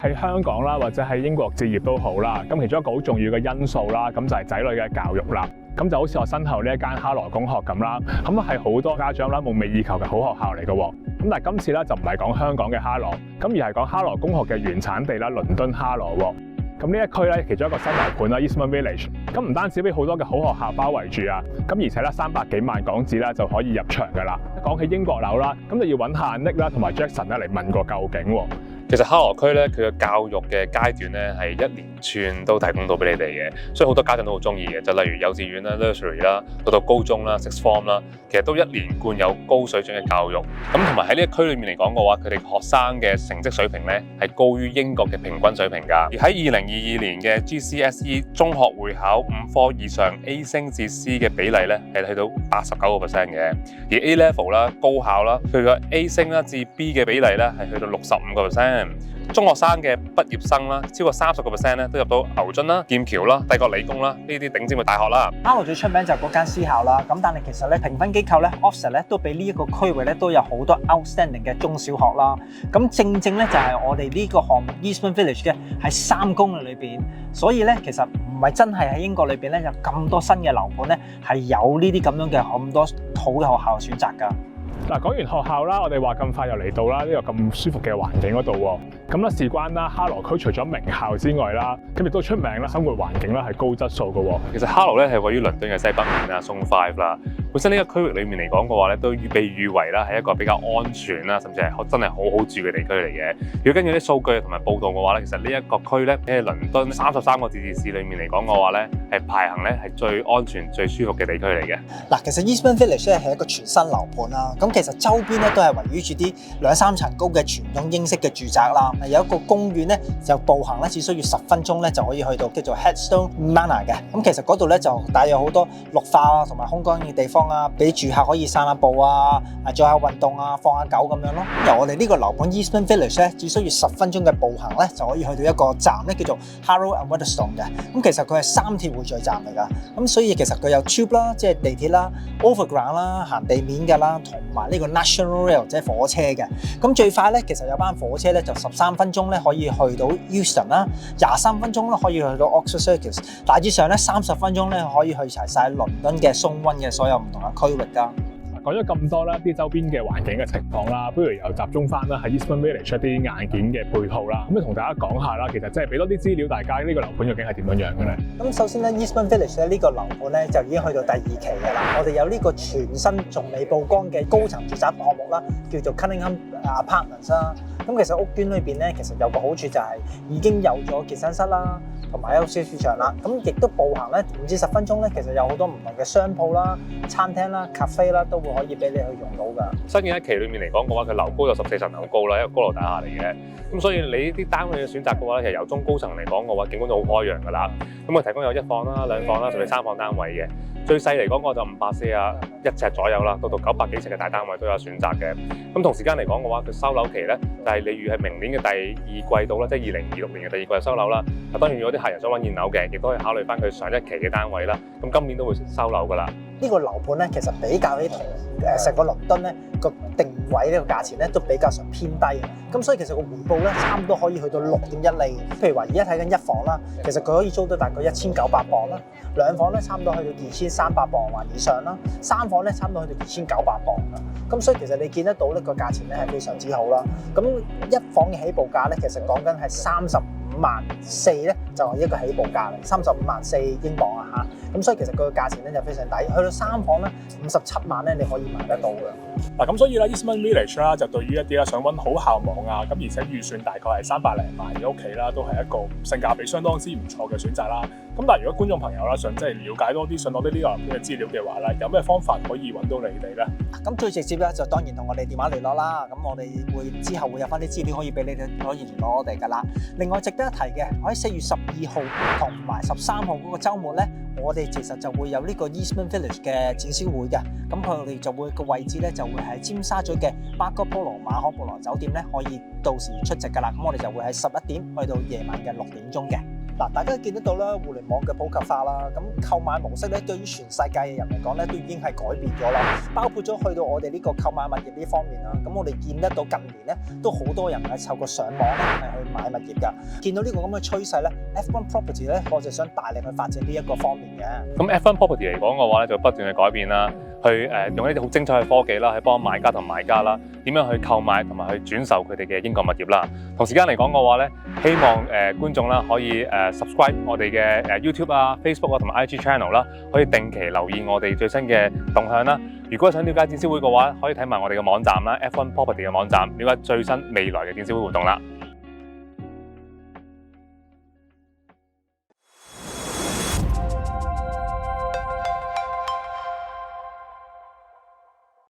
喺香港啦，或者喺英國置業都好啦，咁其中一個好重要嘅因素啦，咁就係仔女嘅教育啦。咁就好似我身後呢一間哈羅公學咁啦，咁係好多家長啦夢寐以求嘅好學校嚟嘅。咁但係今次咧就唔係講香港嘅哈羅，咁而係講哈羅公學嘅原產地啦，倫敦哈羅。咁呢一區咧，其中一個新樓盤啦 ，Eastman Village。咁唔單止俾好多嘅好學校包圍住啊，咁而且咧300幾萬港紙咧就可以入場㗎啦。講起英國樓啦，咁就要揾下 Nick 啦同埋 Jackson 咧嚟問個究竟喎。其實哈羅區咧，佢嘅教育嘅階段咧係一連串都提供到俾你哋嘅，所以好多家長都好中意嘅。就例如幼稚園啦、nursery 啦，到高中啦、sixth form 啦，其實都一連貫有高水準嘅教育。咁同埋喺呢一區裏面嚟講嘅話，佢哋學生嘅成績水平咧係高於英國嘅平均水平㗎。而喺2022年嘅 GCSE 中學會考5科以上 A 升至 C 嘅比例咧係去到89%嘅，而 A level 啦、高考啦，佢個 A 升啦至 B 嘅比例咧係去到65%。中學生嘅畢業生啦，超過30% 咧都入到牛津啦、劍橋啦、帝國理工啦呢啲頂尖嘅大學啦。哈羅最出名就係嗰間私校啦，咁但係其實咧評分機構咧 Ofsted 咧都俾呢一個區域咧都有好多 outstanding 嘅中小學啦。咁正正咧就係我哋呢個項目 Eastman Village 嘅喺3公里裏邊，所以咧其實唔係真係喺英國裏邊咧有咁多新嘅樓盤咧係有呢啲咁樣嘅咁多好嘅學校選擇㗎。嗱，講完學校啦，我哋話咁快又嚟到啦呢個咁舒服嘅環境嗰度喎。咁咧事關啦，哈羅區除咗名校之外啦，咁亦都出名啦，生活環境啦係高質素嘅喎。其實哈羅咧係位於倫敦嘅西北面啦，Zone 5啦。本身呢個區域裏面嚟講嘅話咧，都被譽為啦係一個比較安全啦，甚至係真係好好住嘅地區嚟嘅。如果根據啲數據同埋報道嘅話咧，其實呢一個區咧喺倫敦33個自治市裏面嚟講嘅話咧，係排行咧係最安全、最舒服嘅地區嚟嘅。嗱，其實 Eastman Village 咧係一個全新樓盤啦，咁其實周邊咧都係圍繞住啲2-3層高嘅傳統英式嘅住宅啦。有一個公園咧，就步行咧只需要10分鐘咧就可以去到叫做 Headstone Manor 嘅。咁其實嗰度咧就帶有好多綠化同埋空間嘅地方啊，俾住客可以散下步啊，做下運動啊，放下狗咁樣咯。由我哋呢個樓盤 Eastman Village 咧，只需要10分鐘嘅步行咧就可以去到一個站咧叫做 Harrow and Waterstone 嘅。咁其實佢係3鐵匯聚站嚟㗎，咁所以其實佢有 tube 啦，即係地鐵啦 ，overground 啦，行地面㗎啦，同埋呢個 National Rail 即係火車嘅。咁最快咧，其實有班火車咧就13分鐘咧可以去到 Euston 啦，23分鐘咧可以去到 Oxford Circus， 大致上咧30分鐘咧可以去齊晒倫敦嘅 Zone 1嘅所有唔同嘅區域㗎。講咗咁多啦，啲周邊嘅環境嘅情況啦，不如又集中翻啦喺 Eastman Village 一啲硬件嘅配套啦，咁同大家講下啦，其實即係俾多啲資料，大家呢個樓盤究竟係點樣樣嘅咧？咁首先咧 Eastman Village 咧呢個樓盤咧就已經去到第2期嘅啦，我哋有呢個全新仲未曝光嘅高層住宅項目啦，叫做 Cunningham Apartments 啦。咁其實屋苑裏邊咧，其實有個好處就係已經有咗健身室啦，同埋有小市場啦。咁亦都步行咧5至10分鐘咧，其實有好多唔同嘅商鋪啦、餐廳啦、cafe 啦，都會可以俾你去用到㗎。新嘅一期裏面嚟講嘅話，佢樓高有14層樓高啦，一個高樓大廈嚟嘅。咁所以你呢啲單位嘅選擇嘅話咧，其實由中高層嚟講嘅話，景觀都好開揚㗎啦。咁佢提供有1房啦、2房啦，甚至3房單位嘅。最細嚟講，我就541尺左右啦，到900幾尺嘅大單位都有選擇嘅。咁同時間嚟講嘅話，佢收樓期咧就係例如係明年嘅第2季度啦，即係2026年嘅第2季度收樓啦。當然，如果啲客人想揾現樓嘅，亦都可以考慮翻佢上一期嘅單位啦。咁今年都會收樓㗎啦。呢個樓盤咧，其實比較起同成個倫敦咧個定位呢個價錢咧都比較上偏低嘅，咁所以其實個回報咧差唔多可以去到6.1厘。譬如話而家睇緊1房啦，其實佢可以租到大概1900磅啦，2房咧差唔多去到2300磅或以上啦，3房咧差唔多去到2900磅啦。咁所以其實你見得到呢個價錢咧係非常之好啦。咁1房嘅起步價咧，其實講緊係35.4咧就係一個起步價嚟，35.4英鎊啊嚇。咁所以其實佢個價錢咧就非常抵，去到3房咧57萬咧你可以買得到嘅。嗱，咁所以咧 Eastman Village 啦，就對於一啲啦想揾好校網啊，咁而且預算大概係300零萬嘅屋企啦，都係一個性價比相當之唔錯嘅選擇啦。咁但係如果觀眾朋友啦想即係了解多啲，想攞啲呢個樓盤嘅資料嘅話咧，有咩方法可以揾到你哋咧？咁最直接咧就當然同我哋電話聯絡啦。咁我哋會之後會有翻啲資料可以俾你哋可以聯絡我哋噶啦。另外值得一提嘅，喺4月12號同埋13號嗰個週末咧，我哋其實就會有呢個 Eastman Village 嘅展銷會嘅。咁佢哋就會個位置咧就會喺尖沙咀嘅 Marco Polo 馬可波羅酒店咧，可以到時出席噶啦。咁我哋就會喺11點去到夜晚嘅6點鐘嘅。嗱，大家都見得到啦，互聯網嘅普及化啦，咁購買模式咧，對於全世界嘅人嚟講咧，都已經係改變咗啦。包括咗去到我哋呢個購買物業呢方面啦，咁我哋見得到近年咧，都好多人係透過上網咧係去買物業㗎。見到呢個咁嘅趨勢咧 ，F1 Property 咧，我就想大力去發展呢一個方面嘅。咁 F1 Property 嚟講嘅話咧，就不斷去改變啦，去用一啲好精彩嘅科技啦，去幫買家同賣家啦，點樣去購買同埋去轉售佢哋嘅英國物業啦。同時間嚟講嘅話咧，希望觀眾啦可以subscribe 我哋嘅YouTube 啊、Facebook 啊同埋 IG channel 啦，可以定期留意我哋最新嘅動向啦。如果想了解展銷會嘅話，可以睇埋我哋嘅網站啦，F1 Property 嘅網站，了解最新未來嘅展銷會活動啦。